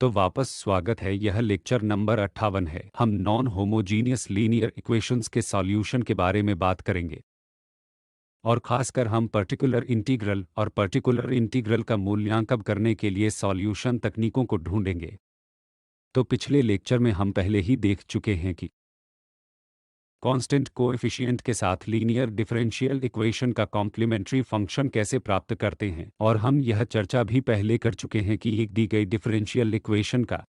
तो वापस स्वागत है। यह लेक्चर नंबर 58 है। हम नॉन होमोजीनियस लीनियर इक्वेशंस के सॉल्यूशन के बारे में बात करेंगे और खासकर हम पर्टिकुलर इंटीग्रल का मूल्यांकन करने के लिए सॉल्यूशन तकनीकों को ढूंढेंगे। तो पिछले लेक्चर में हम पहले ही देख चुके हैं कि कांस्टेंट कोएफिशिएंट के साथ लीनियर डिफरेंशियल इक्वेशन का कॉम्प्लीमेंट्री फंक्शन कैसे प्राप्त करते हैं, और हम यह चर्चा भी पहले कर चुके हैं कि एक दी गई डिफरेंशियल इक्वेशन का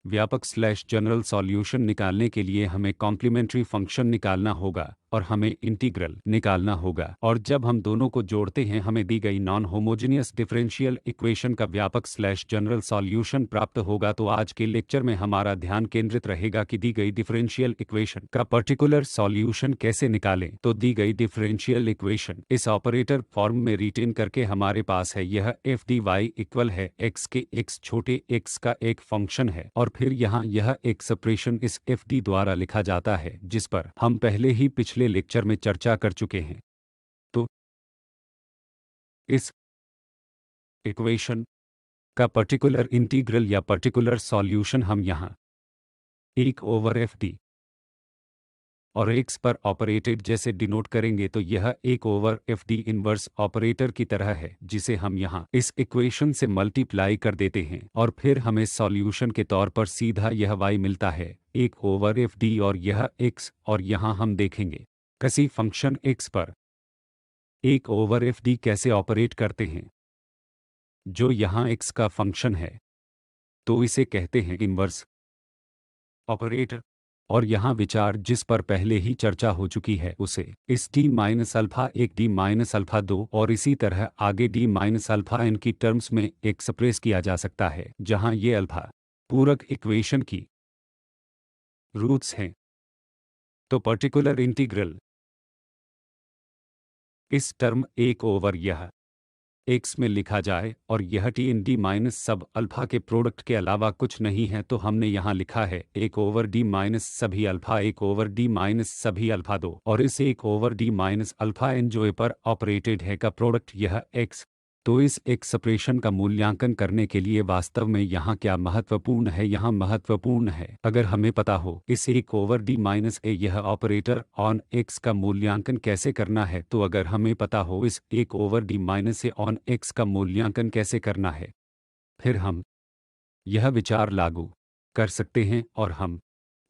व्यापक जनरल सॉल्यूशन निकालने के लिए हमें कॉम्प्लीमेंट्री फंक्शन निकालना होगा और हमें इंटीग्रल निकालना होगा, और जब हम दोनों को जोड़ते हैं हमें दी गई नॉन होमोजेनियस डिफरेंशियल इक्वेशन का व्यापक जनरल सॉल्यूशन प्राप्त होगा। तो आज के लेक्चर में हमारा ध्यान केंद्रित रहेगा कि दी गई डिफरेंशियल इक्वेशन का पर्टिकुलर सॉल्यूशन कैसे निकालें। तो दी गई डिफरेंशियल इक्वेशन इस ऑपरेटर फॉर्म में रिटेन करके हमारे पास है यह एफ डी वाई इक्वल है एक्स के एक्स छोटे एक्स का एक फंक्शन है, और फिर यहाँ यह एक्सप्रेशन इस एफ डी द्वारा लिखा जाता है जिस पर हम पहले ही पिछले लेक्चर में चर्चा कर चुके हैं। तो इस इक्वेशन का पर्टिकुलर इंटीग्रल या पर्टिकुलर सॉल्यूशन हम यहाँ 1/fd और x पर ऑपरेटेड जैसे डिनोट करेंगे, तो यह 1/fd इनवर्स ऑपरेटर की तरह है जिसे हम यहाँ इस इक्वेशन से मल्टीप्लाई कर देते हैं और फिर हमें सॉल्यूशन के तौर पर सीधा यह y मिलता है 1/fd और यह x, और यहाँ हम देखेंगे किसी फंक्शन x पर 1/fd कैसे ऑपरेट करते हैं जो यहाँ x का फंक्शन है। तो इसे कहते हैं इनवर्स ऑपरेटर, और यहाँ विचार जिस पर पहले ही चर्चा हो चुकी है उसे इस d minus alpha 1 d minus alpha 2 और इसी तरह आगे d माइनस अल्फा n की टर्म्स में एक्सप्रेस किया जा सकता है, जहाँ ये अल्फा पूरक इक्वेशन की रूट्स हैं। तो पर्टिकुलर इंटीग्रल इस टर्म 1 यह x में लिखा जाए और यह टी इन डी माइनस सब अल्फा के प्रोडक्ट के अलावा कुछ नहीं है। तो हमने यहाँ लिखा है 1/d माइनस सभी अल्फा 1/d माइनस सभी अल्फा 2 और इस 1/d माइनस अल्फा n जो ए पर ऑपरेटेड है का प्रोडक्ट यह x। तो इस एक्सप्रेशन का मूल्यांकन करने के लिए वास्तव में यहाँ क्या महत्वपूर्ण है, यहाँ महत्वपूर्ण है अगर हमें पता हो इस 1/d माइनस ए यह ऑपरेटर ऑन x का मूल्यांकन कैसे करना है। तो अगर हमें पता हो इस 1/d minus A on x का मूल्यांकन कैसे करना है, फिर हम यह विचार लागू कर सकते हैं और हम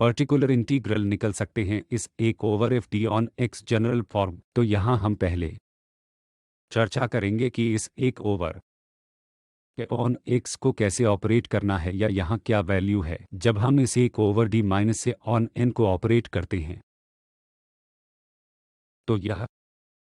पर्टिकुलर इंटीग्रल निकल सकते हैं इस 1/fd on x general form. तो यहाँ हम पहले चर्चा करेंगे कि इस 1 के ऑन x को कैसे ऑपरेट करना है, या यहाँ क्या वैल्यू है जब हम इस 1/d माइनस से ऑन n को ऑपरेट करते हैं। तो यह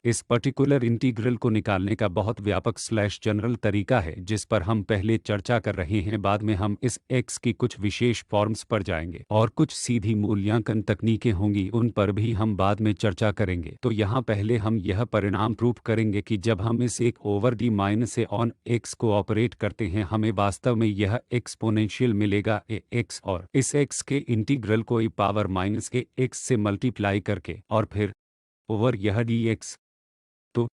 इस पर्टिकुलर इंटीग्रल को निकालने का बहुत व्यापक जनरल तरीका है जिस पर हम पहले चर्चा कर रहे हैं। बाद में हम इस x की कुछ विशेष फॉर्म्स पर जाएंगे और कुछ सीधी मूल्यांकन तकनीकें होंगी, उन पर भी हम बाद में चर्चा करेंगे। तो यहाँ पहले हम यह परिणाम प्रूव करेंगे कि जब हम इस 1/d माइनस से ऑन x को ऑपरेट करते हैं हमें वास्तव में यह एक्सपोनेंशियल मिलेगा x, और इस x के इंटीग्रल को e पावर माइनस x से मल्टीप्लाई करके और फिर ओवर यह dx। तो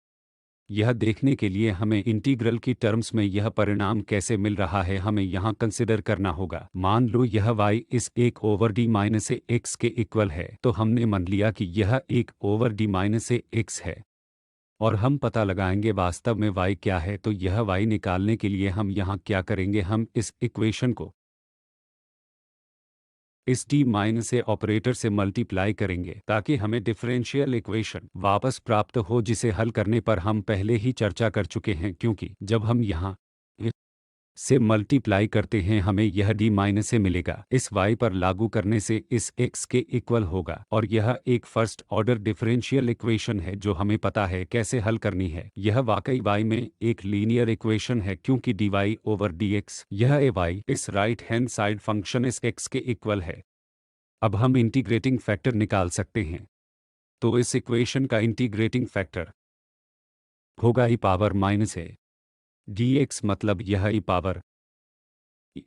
यह देखने के लिए हमें इंटीग्रल की टर्म्स में यह परिणाम कैसे मिल रहा है हमें यहाँ कंसिडर करना होगा। मान लो यह y इस 1/d माइनस से x के इक्वल है, तो हमने मान लिया कि यह 1/d माइनस से x है और हम पता लगाएंगे वास्तव में y क्या है। तो यह y निकालने के लिए हम यहाँ क्या करेंगे, हम इस इक्वेशन को इस d माइनस से ऑपरेटर से मल्टीप्लाई करेंगे ताकि हमें डिफरेंशियल इक्वेशन वापस प्राप्त हो, जिसे हल करने पर हम पहले ही चर्चा कर चुके हैं, क्योंकि जब हम यहाँ से मल्टीप्लाई करते हैं हमें यह d माइनस से मिलेगा, इस y पर लागू करने से इस x के इक्वल होगा, और यह एक फर्स्ट ऑर्डर डिफरेंशियल इक्वेशन है जो हमें पता है कैसे हल करनी है। यह वाकई y में एक लीनियर इक्वेशन है क्योंकि dy/dx यह ay इस राइट हैंड साइड फंक्शन इस x के इक्वल है। अब हम इंटीग्रेटिंग फैक्टर निकाल सकते हैं। तो इस इक्वेशन का इंटीग्रेटिंग फैक्टर होगा e power minus a dx, मतलब यह e पावर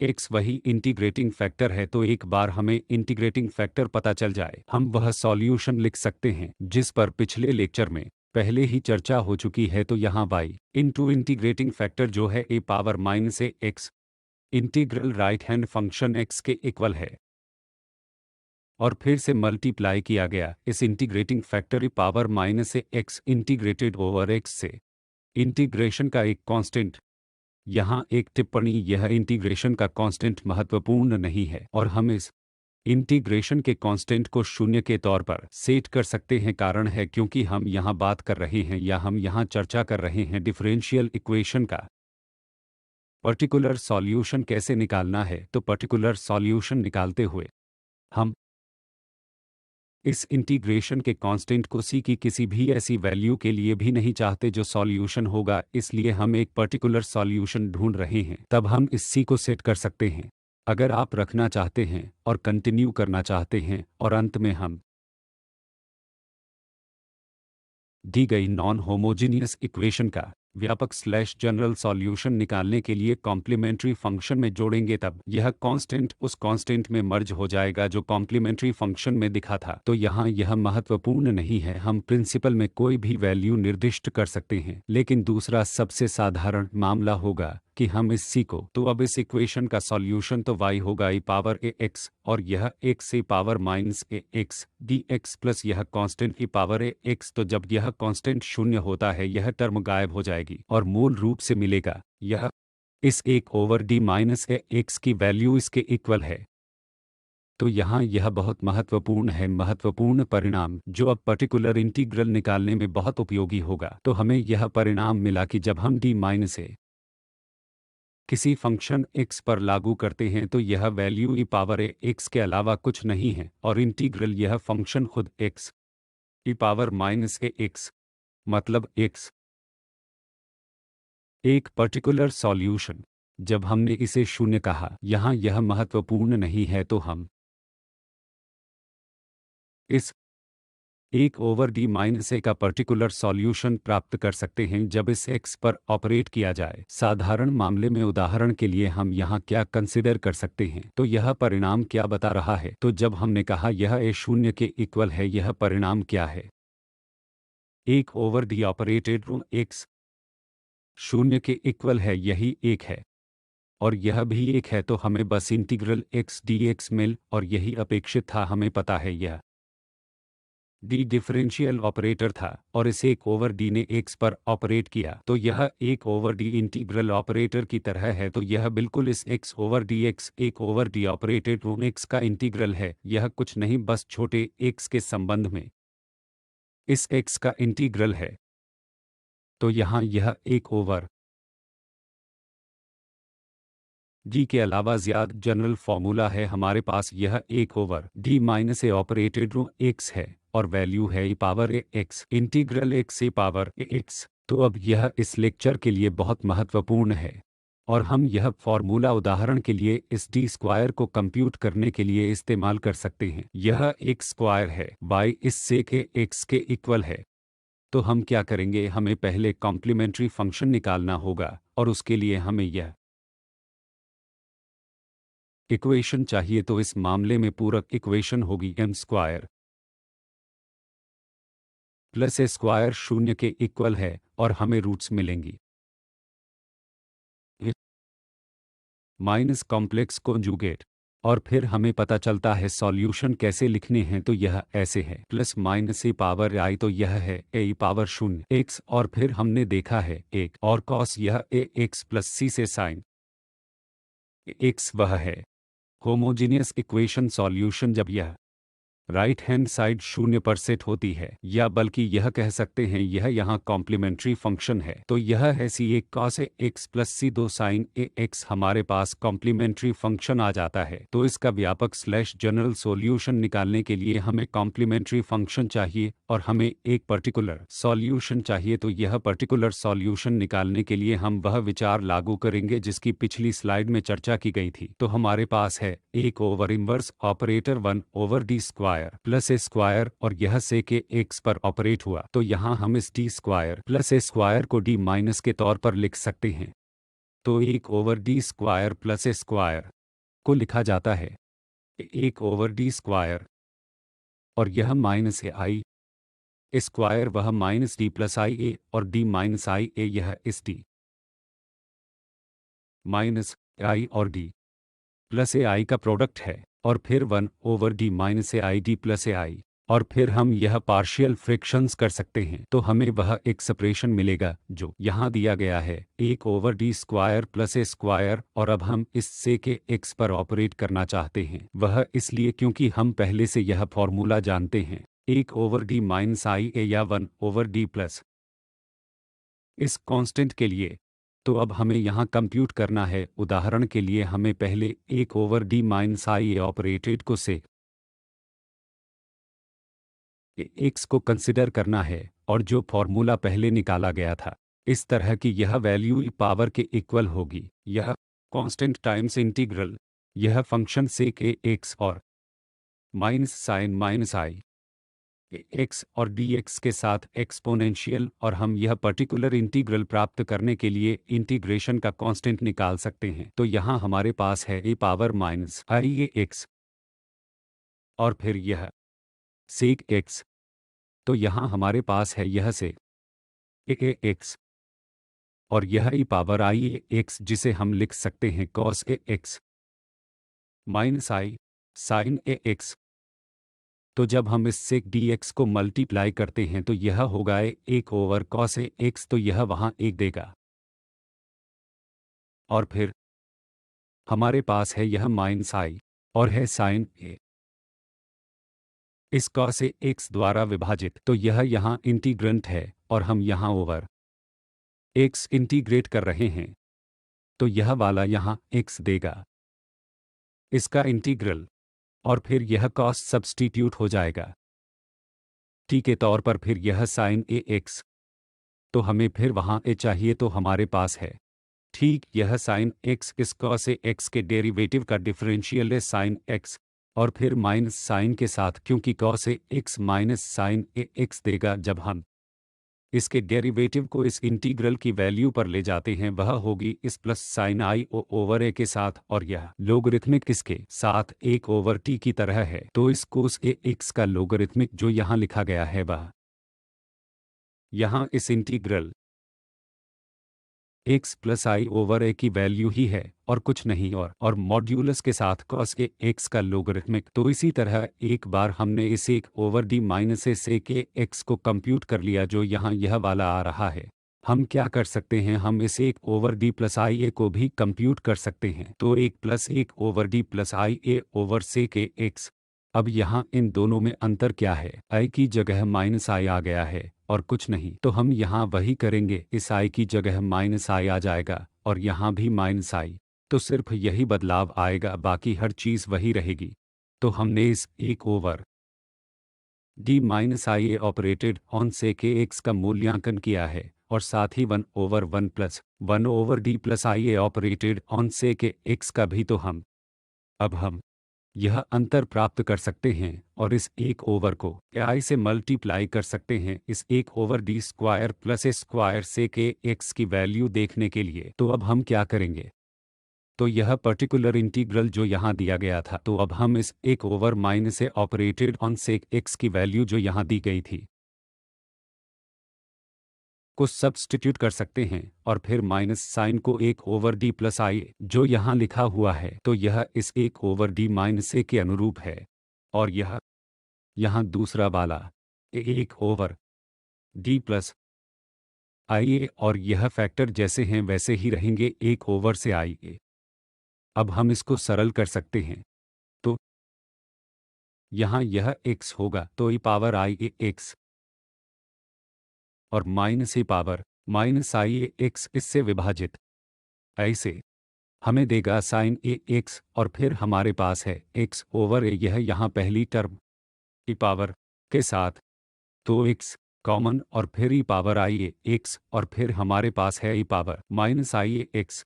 x वही इंटीग्रेटिंग फैक्टर है। तो एक बार हमें इंटीग्रेटिंग फैक्टर पता चल जाए हम वह सॉल्यूशन लिख सकते हैं जिस पर पिछले लेक्चर में पहले ही चर्चा हो चुकी है। तो यहाँ y इंटू इंटीग्रेटिंग फैक्टर जो है e power minus a x integral right hand function x के इक्वल है और फिर से मल्टीप्लाई किया गया इस integrating factor power minus x integrated over x से इंटीग्रेशन का एक कांस्टेंट। यहाँ एक टिप्पणी, यह इंटीग्रेशन का कांस्टेंट महत्वपूर्ण नहीं है और हम इस इंटीग्रेशन के कांस्टेंट को शून्य के तौर पर सेट कर सकते हैं। कारण है क्योंकि हम यहाँ बात कर रहे हैं या हम यहाँ चर्चा कर रहे हैं डिफरेंशियल इक्वेशन का पर्टिकुलर सॉल्यूशन कैसे निकालना है। तो पर्टिकुलर सॉल्यूशन निकालते हुए हम इस इंटीग्रेशन के कांस्टेंट को c की किसी भी ऐसी वैल्यू के लिए भी नहीं चाहते जो सॉल्यूशन होगा, इसलिए हम एक पर्टिकुलर सॉल्यूशन ढूंढ रहे हैं। तब हम इस c को सेट कर सकते हैं अगर आप रखना चाहते हैं और कंटिन्यू करना चाहते हैं, और अंत में हम दी गई नॉन होमोजीनियस इक्वेशन का व्यापक स्लैश जनरल सॉल्यूशन निकालने के लिए कॉम्प्लीमेंट्री फंक्शन में जोड़ेंगे। तब यह कांस्टेंट उस कांस्टेंट में मर्ज हो जाएगा जो कॉम्प्लीमेंट्री फंक्शन में दिखा था। तो यहाँ यह महत्वपूर्ण नहीं है, हम प्रिंसिपल में कोई भी वैल्यू निर्दिष्ट कर सकते हैं, लेकिन दूसरा सबसे साधारण मामला होगा कि हम इस c को, तो अब इस इक्वेशन का सॉल्यूशन तो y होगा e पावर a x और यह x e power minus a x dx plus यह constant e power a x। तो जब यह कांस्टेंट शून्य होता है यह टर्म गायब हो जाएगी और मूल रूप से मिलेगा यह इस 1 over d minus a x की वैल्यू इसके इक्वल है। तो यहाँ यह बहुत महत्वपूर्ण है, महत्वपूर्ण परिणाम जो अब पर्टिकुलर इंटीग्रल निकालने में बहुत उपयोगी होगा। तो हमें यह परिणाम मिला कि जब हम d माइनस a किसी फंक्शन x पर लागू करते हैं तो यह value e power a x के अलावा कुछ नहीं है और इंटीग्रल यह फंक्शन खुद x e power minus a x मतलब x एक पर्टिकुलर सॉल्यूशन। जब हमने इसे शून्य कहा, यहाँ यह महत्वपूर्ण नहीं है, तो हम इस 1 ओवर d माइनस a का पर्टिकुलर सॉल्यूशन प्राप्त कर सकते हैं जब इस x पर ऑपरेट किया जाए। साधारण मामले में उदाहरण के लिए हम यहाँ क्या कंसिडर कर सकते हैं, तो यह परिणाम क्या बता रहा है। तो जब हमने कहा यह a शून्य के इक्वल है, यह परिणाम क्या है, 1 ओवर d ऑपरेटेड x शून्य के इक्वल है, यही एक है और यह भी एक है। तो हमें बस इंटीग्रल x dx मिल और यही अपेक्षित था। हमें पता है यह d डिफरेंशियल ऑपरेटर था और इस 1 ओवर d ने x पर ऑपरेट किया, तो यह 1 ओवर d इंटीग्रल ऑपरेटर की तरह है। तो यह बिल्कुल इस x over dx 1 over d operated x का इंटीग्रल है। यह कुछ नहीं, बस छोटे x के संबंध में इस x का इंटीग्रल है। तो यहाँ यह 1 ओवर d के अलावा ज्यादा जनरल फॉर्मूला है। हमारे पास यह 1 over d minus a operated x है और वैल्यू है e power a x integral x e power a x। तो अब यह इस लेक्चर के लिए बहुत महत्वपूर्ण है और हम यह फॉर्मूला उदाहरण के लिए इस d स्क्वायर को कंप्यूट करने के लिए इस्तेमाल कर सकते हैं। यह x स्क्वायर है, y इस से के x के इक्वल है। तो हम क्या करेंगे, हमें पहले कॉम्प्लीमेंट्री फंक्शन निकालना होगा और उसके लिए हमें यह इक्वेशन चाहिए। तो इस मामले में पूरक इक्वेशन होगी m square plus a square शून्य के इक्वल है और हमें रूट्स मिलेंगी माइनस कॉम्प्लेक्स कॉन्जुगेट और फिर हमें पता चलता है सॉल्यूशन कैसे लिखने हैं। तो यह ऐसे है plus minus a power i, तो यह है a पावर शून्य x और फिर हमने देखा है 1 और कॉस यह a x प्लस c से साइन x वह है होमोजीनियस इक्वेशन सॉल्यूशन जब यह राइट हैंड साइड शून्य पर सेट होती है, या बल्कि यह कह सकते हैं यह यहाँ कॉम्प्लीमेंट्री फंक्शन है। तो यह है c1 cos a x plus c2 sin a x। हमारे पास कॉम्प्लीमेंट्री फंक्शन आ जाता है। तो इसका व्यापक स्लैश जनरल सॉल्यूशन निकालने के लिए हमें कॉम्प्लीमेंट्री फंक्शन चाहिए और हमें एक पर्टिकुलर सॉल्यूशन चाहिए। तो यह पर्टिकुलर सॉल्यूशन निकालने के लिए हम वह विचार लागू करेंगे जिसकी पिछली स्लाइड में चर्चा की गई थी। तो हमारे पास है 1 over inverse operator 1 over d square plus a square और यह से के x पर ऑपरेट हुआ। तो यहाँ हम इस d square plus a square को d माइनस के तौर पर लिख सकते हैं। तो 1 over d square plus a square को लिखा जाता है 1 ओवर d स्क्वायर और यह माइनस ai स्क्वायर वह minus d plus i a और d माइनस i a यह इस d माइनस आई और डी प्लस ए आई का प्रोडक्ट है, और फिर 1/d minus A I D plus A I, और फिर हम यह पार्शियल फ्रैक्शंस कर सकते हैं, तो हमें वह एक्सप्रेशन मिलेगा जो यहाँ दिया गया है, 1/d² प्लस ए स्क्वायर। और अब हम इस सेक ए एक्स पर ऑपरेट करना चाहते हैं, वह इसलिए क्योंकि हम पहले से यह फॉर्मूला जानते हैं, 1/d माइनस आई ए या 1/d प्लस इस कांस्टेंट के लिए। तो अब हमें यहाँ कंप्यूट करना है। उदाहरण के लिए हमें पहले 1/d minus I A operated को से एक्स को कंसिडर करना है, और जो फॉर्मूला पहले निकाला गया था, इस तरह की यह वैल्यू ई पावर के इक्वल होगी, यह कांस्टेंट टाइम्स इंटीग्रल, यह फंक्शन सेक ए एक्स और माइनस साइन माइनस आई एक्स और डी एक्स के साथ एक्सपोनेंशियल। और हम यह पर्टिकुलर इंटीग्रल प्राप्त करने के लिए इंटीग्रेशन का कांस्टेंट निकाल सकते हैं। तो यहाँ हमारे पास है ए power minus I A X, और फिर यह सेक एक्स। तो यहाँ हमारे पास है यह से ए एक्स, और यह ई पावर आई ए एक्स, जिसे हम लिख सकते हैं cos A x minus I sign A X. तो जब हम इस सेक डी एक्स को मल्टीप्लाई करते हैं तो यह होगा 1/cos ए एक्स, तो यह वहाँ 1 देगा, और फिर हमारे पास है यह माइनस आई, और है साइन ए इस cos ए एक्स द्वारा विभाजित। तो यह यहाँ इंटीग्रेंट है, और हम यहाँ ओवर एक्स इंटीग्रेट कर रहे हैं, तो यह वाला यहाँ x देगा, इसका इंटीग्रल, और फिर यह cos सब्स्टिट्यूट हो जाएगा t के तौर पर, फिर यह साइन ए एक्स। तो हमें फिर वहाँ a चाहिए, तो हमारे पास है ठीक यह साइन x इस cos ए एक्स के डेरिवेटिव का डिफरेंशियल है साइन x, और फिर माइनस साइन के साथ, क्योंकि cos ए एक्स माइनस साइन ए एक्स देगा। जब हम इसके डेरिवेटिव को इस इंटीग्रल की वैल्यू पर ले जाते हैं, वह होगी इस प्लस साइन आई ओ ओवर ए के साथ, और यह लोगरिथमिक इसके साथ 1/t की तरह है। तो इस कोस ए एक्स का लोगरिथमिक जो यहाँ लिखा गया है, वह यहाँ इस integral X plus I over A की वैल्यू ही है, और कुछ नहीं, और मॉड्यूलस के साथ कॉस ए एक्स का लोगरिथमिक। तो इसी तरह एक बार हमने इस 1/d minus A sec A x को कंप्यूट कर लिया, जो यहाँ यह वाला आ रहा है। हम क्या कर सकते हैं, हम इस 1/d प्लस आई ए को भी कंप्यूट कर सकते हैं। तो 1 plus 1/d plus I A over sec A x. अब यहाँ इन दोनों में अंतर क्या है, आई की जगह माइनस आई आ गया है, और कुछ नहीं। तो हम यहाँ वही करेंगे, इस आई की जगह माइनस आई आ जाएगा, और यहाँ भी माइनस आई। तो सिर्फ यही बदलाव आएगा, बाकी हर चीज़ वही रहेगी। तो हमने इस 1/d minus I A operated on sec A X का मूल्यांकन किया है, और साथ ही 1/1 plus 1/d plus I A operated on sec A X का भी। तो अब हम यह अंतर प्राप्त कर सकते हैं, और इस 1 ओवर को आई से मल्टीप्लाई कर सकते हैं इस 1/d² plus A square sec A x की वैल्यू देखने के लिए। तो अब हम क्या करेंगे, तो यह पर्टिकुलर इंटीग्रल जो यहाँ दिया गया था, तो अब हम इस 1 over minus A operated on sec X की वैल्यू जो यहाँ दी गई थी को सब्स्टिट्यूट कर सकते हैं, और फिर माइनस साइन को 1/d प्लस आई जो यहाँ लिखा हुआ है, तो यह इस 1/d माइनस ए के अनुरूप है। और यह यहाँ दूसरा वाला 1/d प्लस आई ए, और यह फैक्टर जैसे हैं वैसे ही रहेंगे 1 ओवर से आई ए। अब हम इसको सरल कर सकते हैं, तो यहाँ यह x होगा, तो e पावर आई ए एक्स और minus e power minus I A x इससे विभाजित, ऐसे हमें देगा साइन ए एक्स, और फिर हमारे पास है x ओवर ए, यह यहाँ पहली टर्म e पावर के साथ, तो x कॉमन, और फिर e पावर आई ए एक्स, और फिर हमारे पास है e power minus I A X.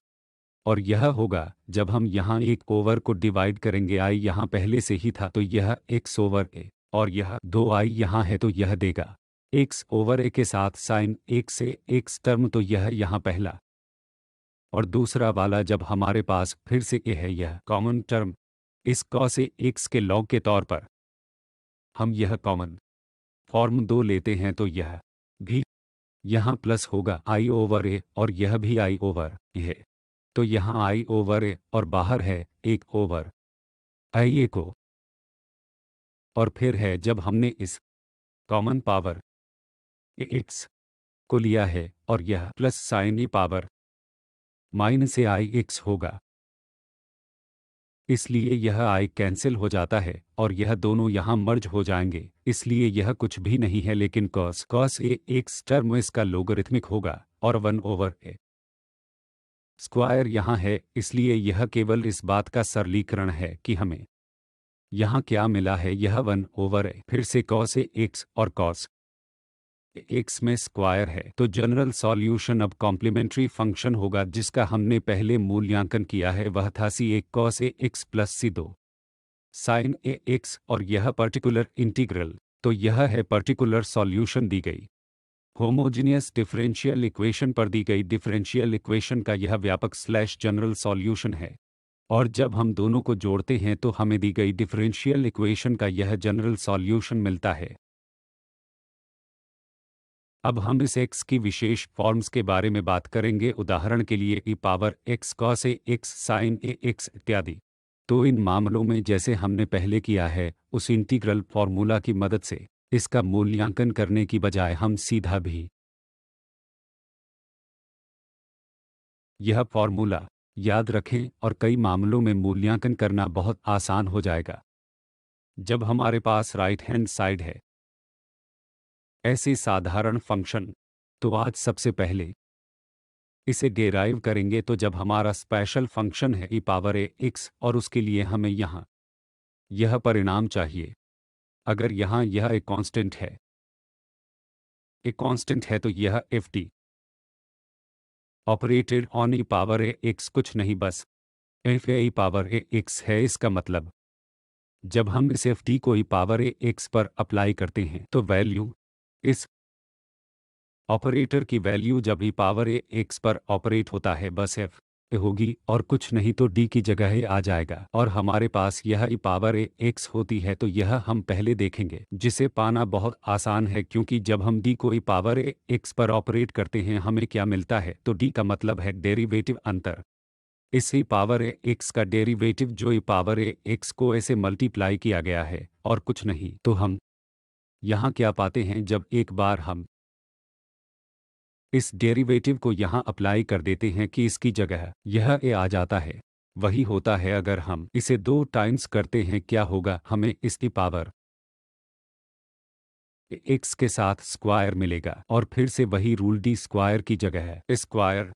और यह होगा जब हम यहाँ 1 ओवर को डिवाइड करेंगे, आई यहाँ पहले से ही था, तो यह x ओवर ए, और यह 2i यहाँ है, तो यह देगा x ओवर ए के साथ साइन 1 से x टर्म, तो यह यहाँ पहला और दूसरा वाला। जब हमारे पास फिर से ए है, यह कॉमन टर्म, इस cos ए एक्स के लॉग के तौर पर हम यह कॉमन फॉर्म 2 लेते हैं, तो यह भी यहाँ प्लस होगा i ओवर ए, और यह भी i ओवर ए है। तो यहाँ आई ओवर ए और बाहर है एक ओवर आई ए को, और फिर है जब हमने इस कॉमन पावर ए एक्स को लिया है और यह plus sign E power minus A I x होगा, इसलिए यह आई कैंसिल हो जाता है और यह दोनों यहाँ मर्ज हो जाएंगे, इसलिए यह कुछ भी नहीं है लेकिन कॉस ए एक्स टर्म इसका लोगरिथमिक होगा और 1 ओवर ए स्क्वायर यहाँ है, इसलिए यह केवल इस बात का सरलीकरण है कि हमें यहाँ क्या मिला है, यह 1 ओवर ए फिर से कॉस ए एक्स और कॉस एक्स में स्क्वायर है। तो जनरल सॉल्यूशन अब कॉम्प्लीमेंट्री फंक्शन होगा जिसका हमने पहले मूल्यांकन किया है, वह था सी एक कॉस ए एक्स प्लस सी दो साइन ए एक्स और यह पर्टिकुलर इंटीग्रल। तो यह है पर्टिकुलर सॉल्यूशन दी गई होमोजीनियस डिफरेंशियल इक्वेशन पर दी गई डिफरेंशियल इक्वेशन का यह व्यापक स्लैश जनरल सॉल्यूशन है, और जब हम दोनों को जोड़ते हैं तो हमें दी गई डिफरेंशियल इक्वेशन का यह जनरल सॉल्यूशन मिलता है। अब हम इस x की विशेष फॉर्म्स के बारे में बात करेंगे, उदाहरण के लिए e पावर x cos ए एक्स साइन ए एक्स इत्यादि। तो इन मामलों में जैसे हमने पहले किया है उस इंटीग्रल फॉर्मूला की मदद से इसका मूल्यांकन करने की बजाय हम सीधा भी यह फॉर्मूला याद रखें और कई मामलों में मूल्यांकन करना बहुत आसान हो जाएगा जब हमारे पास राइट हैंड साइड है ऐसे साधारण फंक्शन। तो आज सबसे पहले इसे डेराइव करेंगे, तो जब हमारा स्पेशल फंक्शन है ई पावर ए एक्स और उसके लिए हमें यहाँ यह परिणाम चाहिए। अगर यहाँ यह एक कांस्टेंट है तो यह F T operated on E power A x कुछ नहीं बस F A E power A X है। इसका मतलब जब हम इस एफ टी को ई पावर ए एक्स पर अप्लाई करते हैं तो वैल्यू इस ऑपरेटर की वैल्यू जब ई पावर ए एक्स पर ऑपरेट होता है बस एफ होगी और कुछ नहीं तो डी की जगह ए आ जाएगा, और हमारे पास यह ई पावर ए एक्स होती है तो यह हम पहले देखेंगे, जिसे पाना बहुत आसान है क्योंकि जब हम डी को ई पावर ए एक्स पर ऑपरेट करते हैं हमें क्या मिलता है, तो डी का मतलब है डेरिवेटिव अंतर। इस ई पावर ए एक्स का डेरिवेटिव जो ई पावर ए एक्स को ऐसे मल्टीप्लाई किया गया है और कुछ नहीं। तो हम यहाँ क्या पाते हैं, जब एक बार हम इस डेरिवेटिव को यहाँ अप्लाई कर देते हैं कि इसकी जगह यह ए आ जाता है, वही होता है अगर हम इसे 2 टाइम्स करते हैं क्या होगा, हमें इस ई पावर एक्स के साथ स्क्वायर मिलेगा और फिर से वही रूल डी स्क्वायर की जगह स्क्वायर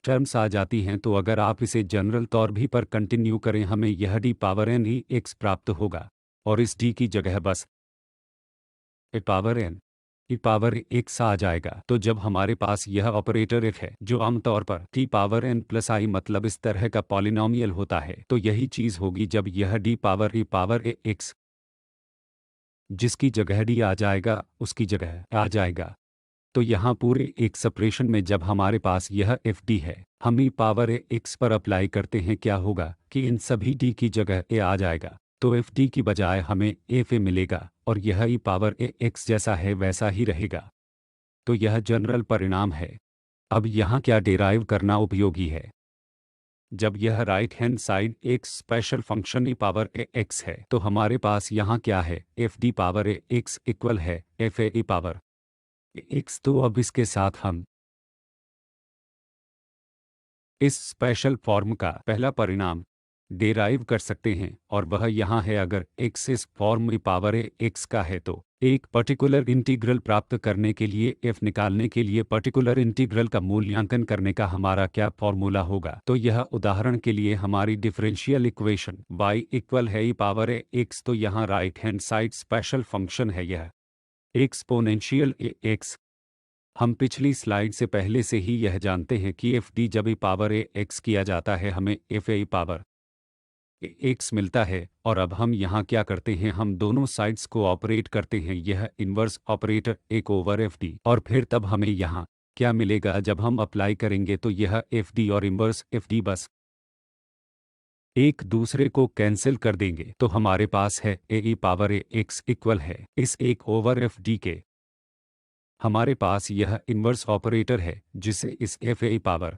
टर्म्स आ जाती हैं। तो अगर आप इसे जनरल तौर भी पर कंटिन्यू करें हमें यह डी पावर एन ही एक्स प्राप्त होगा और इस डी की जगह बस A power N E power X आ जाएगा। तो जब हमारे पास यह ऑपरेटर एफ है जो आमतौर पर टी पावर एन प्लस आई मतलब इस तरह का पॉलिनॉमियल होता है, तो यही चीज होगी जब यह D power E power A x जिसकी जगह डी आ जाएगा उसकी जगह आ जाएगा। तो यहाँ पूरे एक सेपरेशन में जब हमारे पास यह एफ डी है हम ई पावर ए एक्स पर अप्लाई करते हैं, क्या होगा कि इन सभी डी की जगह ए आ जाएगा, तो एफ डी की बजाय हमें एफ ए मिलेगा और यह ई पावर ए एक्स जैसा है वैसा ही रहेगा। तो यह जनरल परिणाम है। अब यहाँ क्या डेराइव करना उपयोगी है, जब यह राइट हैंड साइड एक special function E power A X है तो हमारे पास यहाँ क्या है, F D power A x equal है एफ ए ई पावर एक्स। तो अब इसके साथ हम इस स्पेशल फॉर्म का पहला परिणाम डेराइव कर सकते हैं और वह यहाँ है, अगर x इस form E power A X का है तो एक पर्टिकुलर इंटीग्रल प्राप्त करने के लिए f निकालने के लिए पर्टिकुलर इंटीग्रल का मूल्यांकन करने का हमारा क्या फॉर्मूला होगा। तो यह उदाहरण के लिए हमारी डिफरेंशियल इक्वेशन y इक्वल है ई पावर ए एक्स। तो यहाँ right hand side special function है यह एक्सपोनेंशियल ए एक्स। हम पिछली स्लाइड से पहले से ही यह जानते हैं कि एफ डी जब ई पावर ए एक्स किया जाता है हमें एफ ए पावर एक्स मिलता है, और अब हम यहाँ क्या करते हैं, हम दोनों साइड्स को ऑपरेट करते हैं यह इन्वर्स ऑपरेटर एक ओवर एफ डी, और फिर तब हमें यहाँ क्या मिलेगा जब हम अप्लाई करेंगे, तो यह एफ डी और इन्वर्स एफ डी बस एक दूसरे को कैंसिल कर देंगे। तो हमारे पास है ए ई पावर ए एक्स इक्वल है इस एक ओवर एफ डी के हमारे पास यह इन्वर्स ऑपरेटर है जिसे इस एफ ए पावर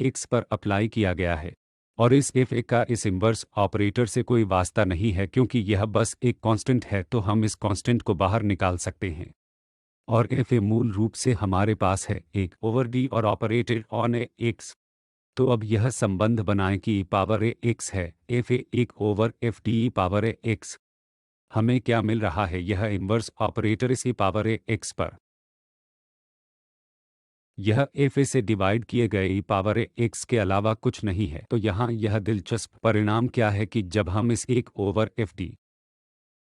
एक्स पर अप्लाई किया गया है। और इस एफ ए का इस इन्वर्स ऑपरेटर से कोई वास्ता नहीं है क्योंकि यह बस एक कांस्टेंट है, तो हम इस कांस्टेंट को बाहर निकाल सकते हैं। और एफ ए मूल रूप से हमारे पास है एक ओवर डी और ऑपरेटेड ऑन ए एक्स। तो अब यह संबंध बनाएं कि ई पावर ए एक्स है एफ ए एक over F D E power A X. हमें क्या मिल रहा है, यह इन्वर्स ऑपरेटर इस ई पावर ए एक्स पर यह एफ ए से डिवाइड किए गए ई पावर ए एक्स के अलावा कुछ नहीं है। तो यहाँ यह दिलचस्प परिणाम क्या है कि जब हम इस एक ओवर एफ डी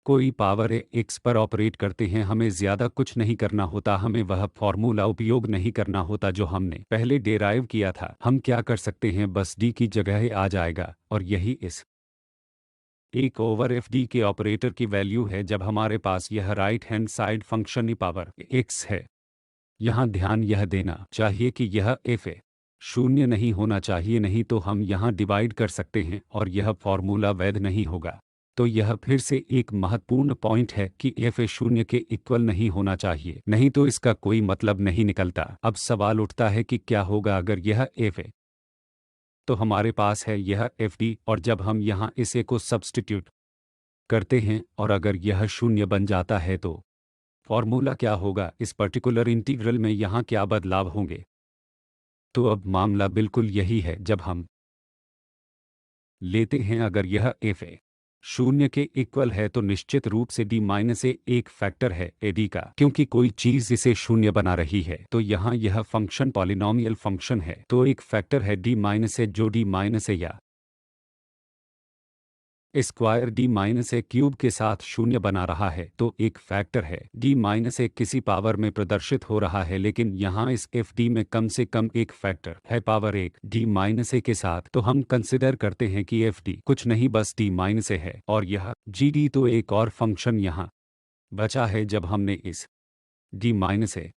को ई पावर ए एक्स पर ऑपरेट करते हैं, हमें ज़्यादा कुछ नहीं करना होता, हमें वह फॉर्मूला उपयोग नहीं करना होता जो हमने पहले डेराइव किया था। हम क्या कर सकते हैं, बस डी की जगह आ जाएगा और यही इस एक ओवर एफ डी के ऑपरेटर की वैल्यू है जब हमारे पास यह राइट हैंड साइड फंक्शन ई पावर एक्स है। यहाँ ध्यान यह देना चाहिए कि यह एफ ए शून्य नहीं होना चाहिए, नहीं तो हम यहाँ डिवाइड कर सकते हैं और यह फॉर्मूला वैध नहीं होगा। तो यह फिर से एक महत्वपूर्ण पॉइंट है कि एफ ए शून्य के इक्वल नहीं होना चाहिए, नहीं तो इसका कोई मतलब नहीं निकलता। अब सवाल उठता है कि क्या होगा अगर यह एफ ए, तो हमारे पास है यह एफ डी, और जब हम यहाँ इस ए को सब्स्टिट्यूट करते हैं और अगर यह शून्य बन जाता है तो फॉर्मूला क्या होगा, इस पर्टिकुलर इंटीग्रल में यहाँ क्या बदलाव होंगे। तो अब मामला बिल्कुल यही है, जब हम लेते हैं अगर यह एफ ए शून्य के इक्वल है तो निश्चित रूप से डी माइनस ए एक फैक्टर है ए डी का, क्योंकि कोई चीज़ इसे शून्य बना रही है। तो यहाँ यह फंक्शन पॉलिनॉमियल फंक्शन है, तो एक फैक्टर है डी माइनस ए जो डी माइनस ए या स्क्वायर डी माइनस ए क्यूब के साथ शून्य बना रहा है। तो एक फैक्टर है डी माइनस ए किसी पावर में प्रदर्शित हो रहा है, लेकिन यहाँ इस एफ डी में कम से कम एक फैक्टर है पावर एक डी माइनस ए के साथ। तो हम कंसिडर करते हैं कि एफ डी कुछ नहीं बस डी माइनस ए है और यह जी डी। तो एक और फंक्शन यहाँ बचा है, जब हमने इस डी माइनस ए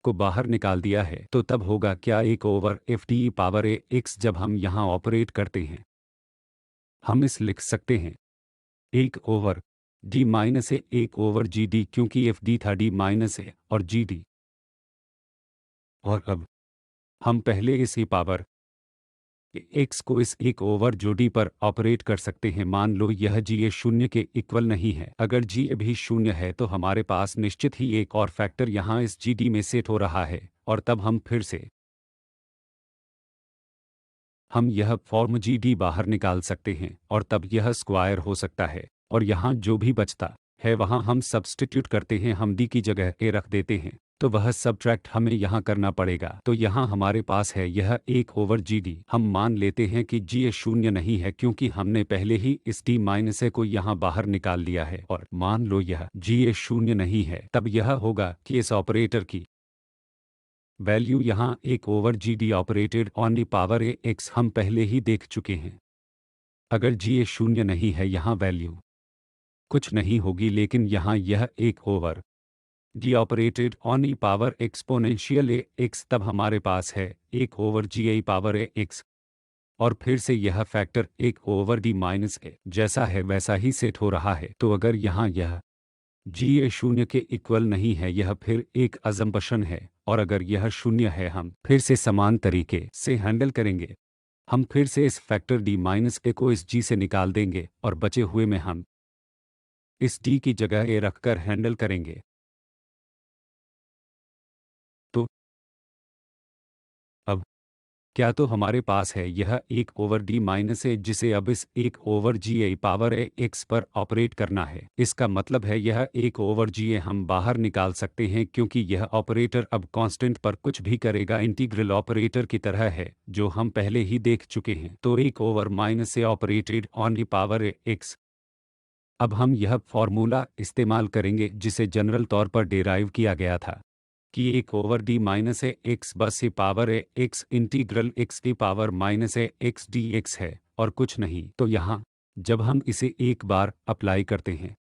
को बाहर निकाल दिया है तो तब होगा क्या, एक over F D power A x. जब हम यहाँ ऑपरेट करते हैं हम इस लिख सकते हैं एक ओवर डी माइनस ए एक ओवर जी डी, क्योंकि एफ डी था डी माइनस ए और जी डी। और अब हम पहले इस ई पावर एक्स को इस एक ओवर जो डी पर ऑपरेट कर सकते हैं। मान लो यह जी ए शून्य के इक्वल नहीं है, अगर जी ए भी शून्य है तो हमारे पास निश्चित ही एक और फैक्टर यहाँ इस जी डी में सेट हो रहा है, और तब हम फिर से हम यह फॉर्म जी डी बाहर निकाल सकते हैं और तब यह स्क्वायर हो सकता है, और यहाँ जो भी बचता है वहाँ हम सब्स्टिट्यूट करते हैं, हम डी की जगह ए रख देते हैं, तो वह सब्ट्रैक्ट हमें यहाँ करना पड़ेगा। तो यहाँ हमारे पास है यह एक ओवर जी डी। हम मान लेते हैं कि जी ए शून्य नहीं है क्योंकि हमने पहले ही इस डी माइनस ए को यहाँ बाहर निकाल लिया है, और मान लो यह जी ए शून्य नहीं है, तब यह होगा कि इस ऑपरेटर की वैल्यू यहाँ एक over G D operated on the power A x हम पहले ही देख चुके हैं। अगर जी ए शून्य नहीं है यहाँ वैल्यू कुछ नहीं होगी, लेकिन यहाँ यह एक over G operated on E power exponential A X, तब हमारे पास है एक over G A power A X, और फिर से यह फैक्टर एक ओवर डी माइनस ए जैसा है वैसा ही सेट हो रहा है। तो अगर यहाँ यह जी ए शून्य के इक्वल नहीं है, यह फिर एक अजम्पशन है, और अगर यह शून्य है हम फिर से समान तरीके से हैंडल करेंगे। हम फिर से इस फैक्टर डी माइनस ए को इस जी से निकाल देंगे और बचे हुए में हम इस डी की जगह ए रखकर हैंडल करेंगे। तो अब क्या तो हमारे पास है यह एक ओवर डी माइनस ए जिसे अब इस एक over G A power A x पर ऑपरेट करना है। इसका मतलब है यह एक ओवर जी ए हम बाहर निकाल सकते हैं क्योंकि यह ऑपरेटर अब कांस्टेंट पर कुछ भी करेगा, इंटीग्रल ऑपरेटर की तरह है जो हम पहले ही देख चुके हैं। तो एक over minus A operated on the power A x. अब हम यह फॉर्मूला इस्तेमाल करेंगे जिसे जनरल तौर पर डेराइव किया गया था कि एक over D minus A X बस A power A X integral X D power minus A X D X है और कुछ नहीं। तो यहाँ जब हम इसे एक बार अप्लाई करते हैं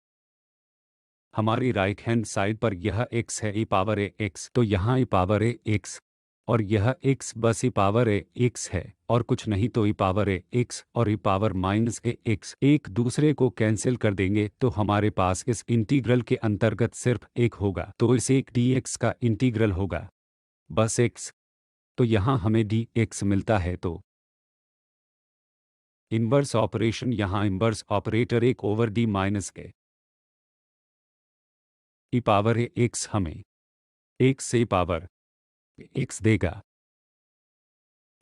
हमारी राइट हैंड साइड पर यह एक्स है ई पावर ए एक्स, तो यहाँ ई पावर ए एक्स और यह एक्स बस ई पावर ए एक्स है और कुछ नहीं। तो ई पावर ए एक्स और ई पावर माइनस ए एक्स एक दूसरे को कैंसिल कर देंगे, तो हमारे पास इस इंटीग्रल के अंतर्गत सिर्फ एक होगा, तो इस एक डी एक्स का इंटीग्रल होगा बस एक्स। तो यहाँ हमें डी एक्स मिलता है, तो इन्वर्स ऑपरेशन यहाँ inverse operator 1/d - e power A X हमें 1 से पावर एक्स देगा,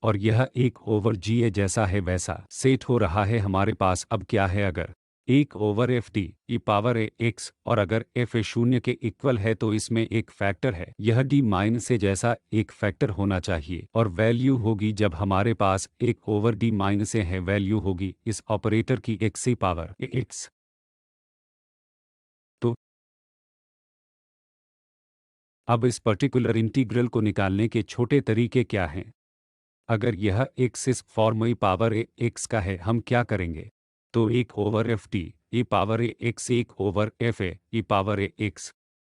और यह 1/g जैसा है वैसा सेट हो रहा है। हमारे पास अब क्या है, अगर 1/f E power A X, और अगर f ए शून्य के इक्वल है तो इसमें एक फैक्टर है, यह d माइनस ए जैसा एक फैक्टर होना चाहिए, और वैल्यू होगी जब हमारे पास 1/d - ए है, वैल्यू होगी इस ऑपरेटर की x से पावर ए एक्स। तो अब इस पर्टिकुलर इंटीग्रल को निकालने के छोटे तरीके क्या हैं? अगर यह x इस form E power A X का है, हम क्या करेंगे? तो 1/f E power A x 1/f A E power A x,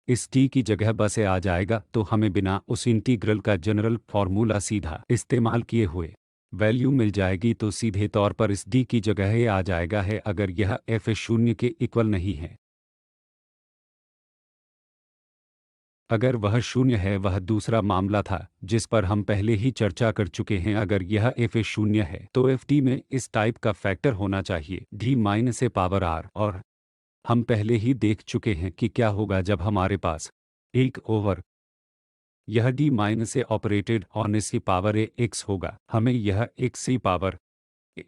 इस t की जगह बस ए आ जाएगा, तो हमें बिना उस इंटीग्रल का जनरल फॉर्मूला सीधा इस्तेमाल किए हुए वैल्यू मिल जाएगी। तो सीधे तौर पर इस d की जगह ए आ जाएगा है, अगर यह f ए शून्य के इक्वल नहीं है। अगर वह शून्य है, वह दूसरा मामला था जिस पर हम पहले ही चर्चा कर चुके हैं। अगर यह f ए शून्य है तो f t में इस टाइप का फैक्टर होना चाहिए d माइनस ए पावर r, और हम पहले ही देख चुके हैं कि क्या होगा जब हमारे पास 1/, यह d minus A operated on इस की पावर ए एक्स होगा। हमें यह x की पावर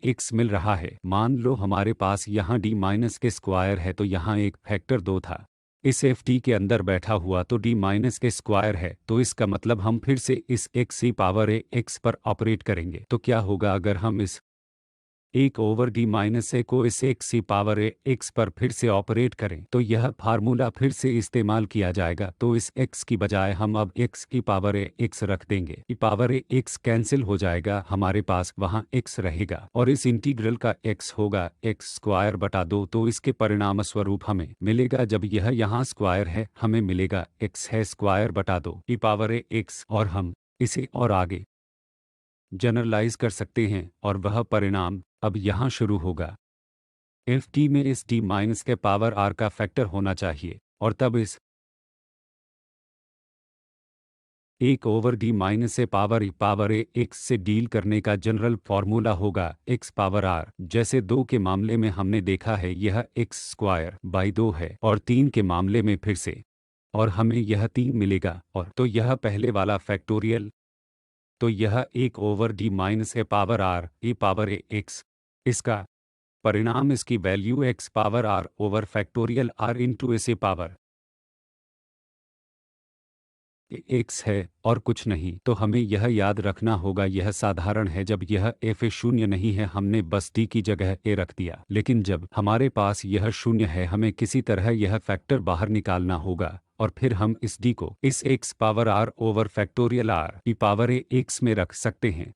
एक्स मिल रहा है। मान लो हमारे पास यहाँ d माइनस के स्क्वायर है, तो यहाँ एक फैक्टर 2 था इस एफ टी के अंदर बैठा हुआ, तो d माइनस के स्क्वायर है, तो इसका मतलब हम फिर से इस x की पावर ए एक्स पर ऑपरेट करेंगे। तो क्या होगा अगर हम इस 1/d - ए को इस x की पावर ए एक्स पर फिर से ऑपरेट करें, तो यह फार्मूला फिर से इस्तेमाल किया जाएगा। तो इस x की बजाय हम अब x की पावर ए एक्स रख देंगे। ई पावर ए एक्स कैंसिल हो जाएगा, हमारे पास वहाँ x रहेगा, और इस इंटीग्रल का x होगा x स्क्वायर बटा 2। तो इसके परिणाम स्वरूप हमें मिलेगा, जब यह यहाँ स्क्वायर है, हमें मिलेगा x है स्क्वायर बटा 2 ई पावर ए एक्स, और हम इसे और आगे जनरलाइज कर सकते हैं, और वह परिणाम अब यहाँ शुरू होगा। एफ टी में इस d माइनस के पावर r का फैक्टर होना चाहिए, और तब इस 1/d - A power E power A x से डील करने का जनरल फॉर्मूला होगा x पावर r। जैसे 2 के मामले में हमने देखा है यह x स्क्वायर बाई 2 है, और 3 के मामले में फिर से, और हमें यह 3 मिलेगा, और तो यह पहले वाला फैक्टोरियल, तो यह 1/d - A power r E power A x, इसका परिणाम इसकी value x power r over factorial r into S A power x है और कुछ नहीं। तो हमें यह याद रखना होगा, यह साधारण है जब यह f ए शून्य नहीं है, हमने बस d की जगह a रख दिया, लेकिन जब हमारे पास यह शून्य है, हमें किसी तरह यह फैक्टर बाहर निकालना होगा, और फिर हम इस d को इस x power r over factorial r E power A x में रख सकते हैं।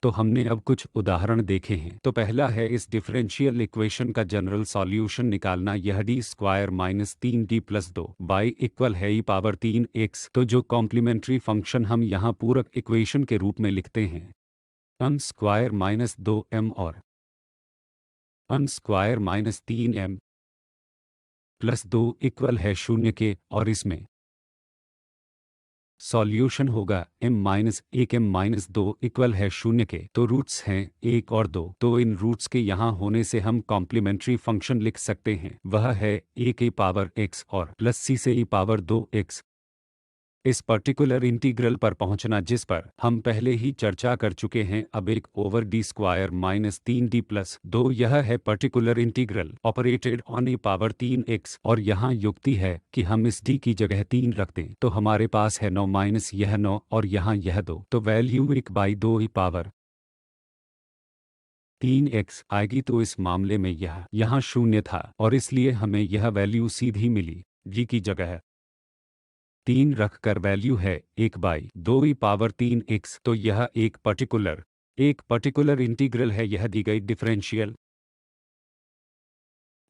तो हमने अब कुछ उदाहरण देखे हैं। तो पहला है इस डिफरेंशियल इक्वेशन का जनरल सॉल्यूशन निकालना। यह D square minus 3d plus 2 by equal है ई पावर 3x। तो जो कॉम्प्लीमेंट्री फंक्शन हम यहाँ पूरक इक्वेशन के रूप में लिखते हैं, m स्क्वायर माइनस 2m और m square minus 3m plus 2 equal है 0 के, और इसमें सॉल्यूशन होगा m-1 m-2 इक्वल है 0 के। तो रूट्स हैं 1 और 2, तो इन रूट्स के यहाँ होने से हम कॉम्प्लीमेंट्री फंक्शन लिख सकते हैं, वह है 1 e पावर x और प्लस c से e पावर 2x। इस पर्टिकुलर इंटीग्रल पर पहुंचना जिस पर हम पहले ही चर्चा कर चुके हैं, अब 1/d square minus 3d plus 2, यह है particular integral operated on e power 3x, और यहाँ युक्ति है कि हम इस d की जगह 3 रख दें, तो हमारे पास है 9 माइनस यह 9 और यहाँ यह 2, तो वैल्यू 1/2 e पावर 3x आएगी। तो इस मामले में यह यहाँ 0 था, और इसलिए हमें यह वैल्यू सीधी मिली, g की जगह 3 रखकर वैल्यू है 1/2 ई पावर 3x। तो यह एक पर्टिकुलर इंटीग्रल है, यह दी गई डिफरेंशियल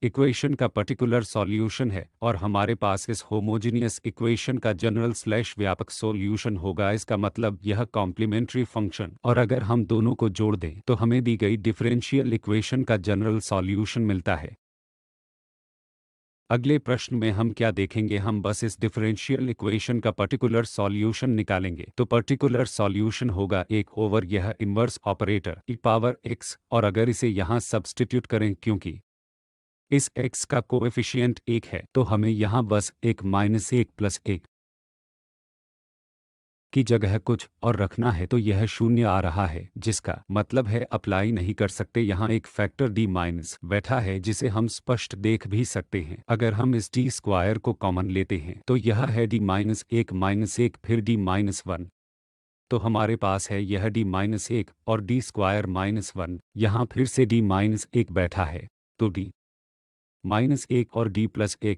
इक्वेशन का पर्टिकुलर सॉल्यूशन है, और हमारे पास इस होमोजीनियस इक्वेशन का जनरल स्लैश व्यापक सॉल्यूशन होगा। इसका मतलब यह कॉम्प्लीमेंट्री फंक्शन, और अगर हम दोनों को जोड़ दें तो हमें दी गई डिफरेंशियल इक्वेशन का जनरल सॉल्यूशन मिलता है। अगले प्रश्न में हम क्या देखेंगे, हम बस इस डिफरेंशियल इक्वेशन का पर्टिकुलर सॉल्यूशन निकालेंगे। तो पर्टिकुलर सॉल्यूशन होगा 1 ओवर यह इन्वर्स ऑपरेटर ई पावर x, और अगर इसे यहाँ सब्स्टिट्यूट करें क्योंकि इस x का कोएफिशिएंट 1 है तो हमें यहाँ बस 1 माइनस 1 प्लस 1 की जगह कुछ और रखना है, तो यह शून्य आ रहा है, जिसका मतलब है अप्लाई नहीं कर सकते। यहाँ एक फैक्टर d माइनस बैठा है जिसे हम स्पष्ट देख भी सकते हैं। अगर हम इस d स्क्वायर को कॉमन लेते हैं तो यह है d माइनस 1 फिर d माइनस 1, तो हमारे पास है यह d माइनस 1 और d स्क्वायर माइनस 1। यहाँ फिर से d माइनस 1 बैठा है, तो d माइनस 1 और d प्लस 1,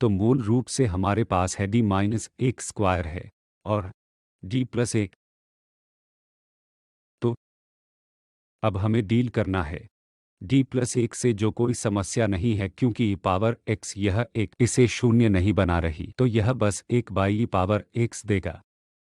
तो मूल रूप से हमारे पास है d माइनस 1 स्क्वायर है और d प्लस 1। तो अब हमें डील करना है d प्लस 1 से, जो कोई समस्या नहीं है क्योंकि e पावर x यह एक इसे शून्य नहीं बना रही, तो यह बस 1 बाई e पावर x देगा।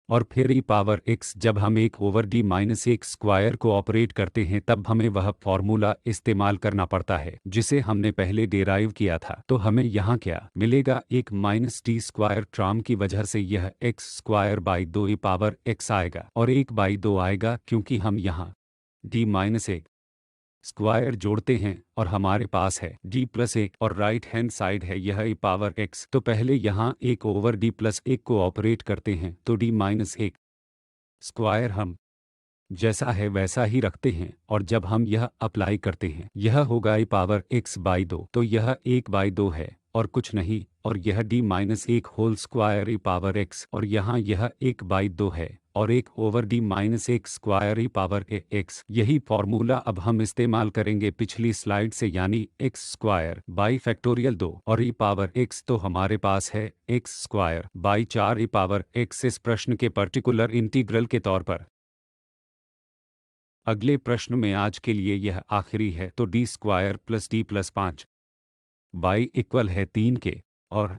और फिर e पावर x, जब हम 1 ओवर d माइनस 1 स्क्वायर को ऑपरेट करते हैं तब हमें वह फॉर्मूला इस्तेमाल करना पड़ता है जिसे हमने पहले डेराइव किया था। तो हमें यहाँ क्या मिलेगा, 1 माइनस d स्क्वायर टर्म की वजह से यह x square by 2 e power x आएगा और 1 बाई 2 आएगा क्योंकि हम यहाँ d माइनस 1 स्क्वायर जोड़ते हैं और हमारे पास है d प्लस 1 और राइट हैंड साइड है यह e पावर x। तो पहले यहाँ 1 ओवर d प्लस 1 को ऑपरेट करते हैं, तो d माइनस 1 स्क्वायर हम जैसा है वैसा ही रखते हैं, और जब हम यह अप्लाई करते हैं यह होगा e पावर x बाई 2, तो यह 1 बाई 2 है और कुछ नहीं, और यह d minus 1 whole square e power x, और यहाँ यह 1 बाई 2 है और 1 over d minus 1 square e power x। यही फॉर्मूला अब हम इस्तेमाल करेंगे पिछली स्लाइड से, यानी x स्क्वायर बाई फैक्टोरियल 2 और e पावर x, तो हमारे पास है x square by 4 e power x इस प्रश्न के पर्टिकुलर इंटीग्रल के तौर पर। अगले प्रश्न में आज के लिए यह आखिरी है, तो d square plus d plus 5 by equal है 3 के, और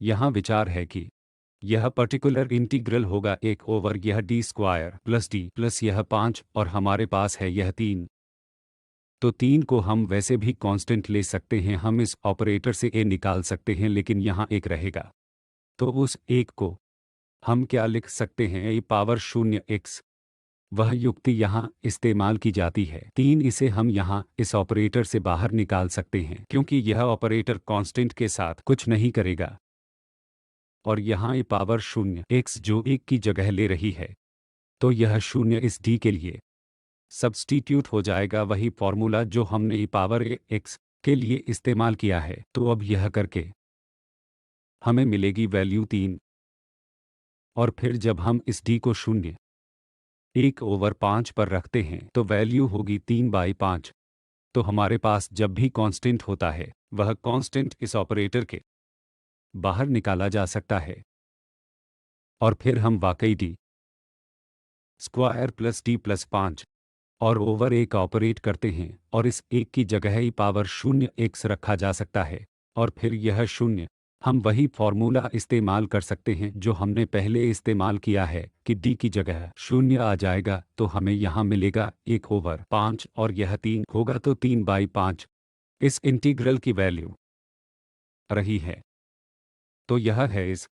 यहाँ विचार है कि यह पर्टिकुलर इंटीग्रल होगा 1 ओवर यह d स्क्वायर प्लस यह 5 और हमारे पास है यह 3। तो 3 को हम वैसे भी कांस्टेंट ले सकते हैं, हम इस ऑपरेटर से a निकाल सकते हैं, लेकिन यहाँ 1 रहेगा, तो उस 1 को हम क्या लिख सकते हैं, e पावर 0 x। वह युक्ति यहाँ इस्तेमाल की जाती है 3, इसे हम यहाँ इस ऑपरेटर से बाहर निकाल सकते हैं क्योंकि यह ऑपरेटर कांस्टेंट के साथ कुछ नहीं करेगा, और यहाँ e पावर 0 x जो 1 की जगह ले रही है, तो यह 0 इस d के लिए सब्स्टिट्यूट हो जाएगा, वही फॉर्मूला जो हमने e पावर x के लिए इस्तेमाल किया है। तो अब यह करके हमें मिलेगी वैल्यू 3, और फिर जब हम इस d को 1 ओवर 5 पर रखते हैं तो वैल्यू होगी 3 बाई 5। तो हमारे पास जब भी कांस्टेंट होता है वह कांस्टेंट इस ऑपरेटर के बाहर निकाला जा सकता है, और फिर हम वाकई d square plus d plus 5 और ओवर 1 ऑपरेट करते हैं, और इस 1 की जगह e पावर 0 x रखा जा सकता है, और फिर यह 0 हम वही फॉर्मूला इस्तेमाल कर सकते हैं जो हमने पहले इस्तेमाल किया है कि d की जगह 0 आ जाएगा, तो हमें यहाँ मिलेगा 1 ओवर 5 और यह 3 होगा, तो 3 बाई 5 इस इंटीग्रल की वैल्यू रही है। तो यह है इस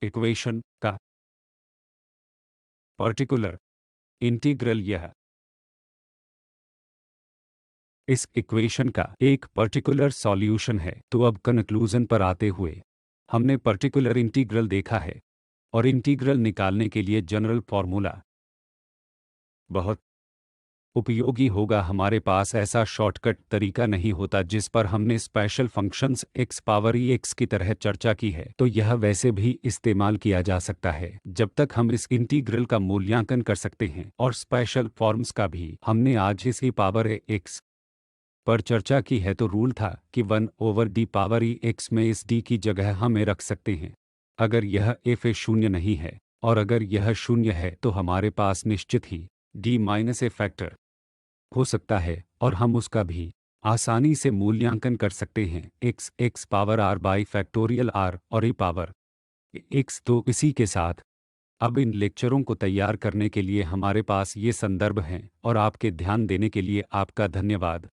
इक्वेशन का पर्टिकुलर इंटीग्रल, यह इस इक्वेशन का एक पर्टिकुलर सॉल्यूशन है। तो अब कंक्लूजन पर आते हुए हमने पर्टिकुलर इंटीग्रल देखा है, और इंटीग्रल निकालने के लिए जनरल फॉर्मूला बहुत उपयोगी होगा। हमारे पास ऐसा शॉर्टकट तरीका नहीं होता जिस पर हमने special functions x power x की तरह चर्चा की है, तो यह वैसे भी इस्तेमाल किया जा सकता है जब तक हम इस इंटीग्रल का मूल्यांकन कर सकते हैं। और स्पेशल फॉर्म्स का भी हमने आज इस e पावर x पर चर्चा की है, तो रूल था कि 1 ओवर d पावर x में इस d की जगह हमें रख सकते हैं अगर यह f शून्य नहीं है, और अगर यह शून्य है तो हमारे पास निश्चित ही d माइनस ए फैक्टर हो सकता है, और हम उसका भी आसानी से मूल्यांकन कर सकते हैं x power r by factorial r और e पावर x। तो इसी के साथ अब इन लेक्चरों को तैयार करने के लिए हमारे पास ये संदर्भ हैं, और आपके ध्यान देने के लिए आपका धन्यवाद।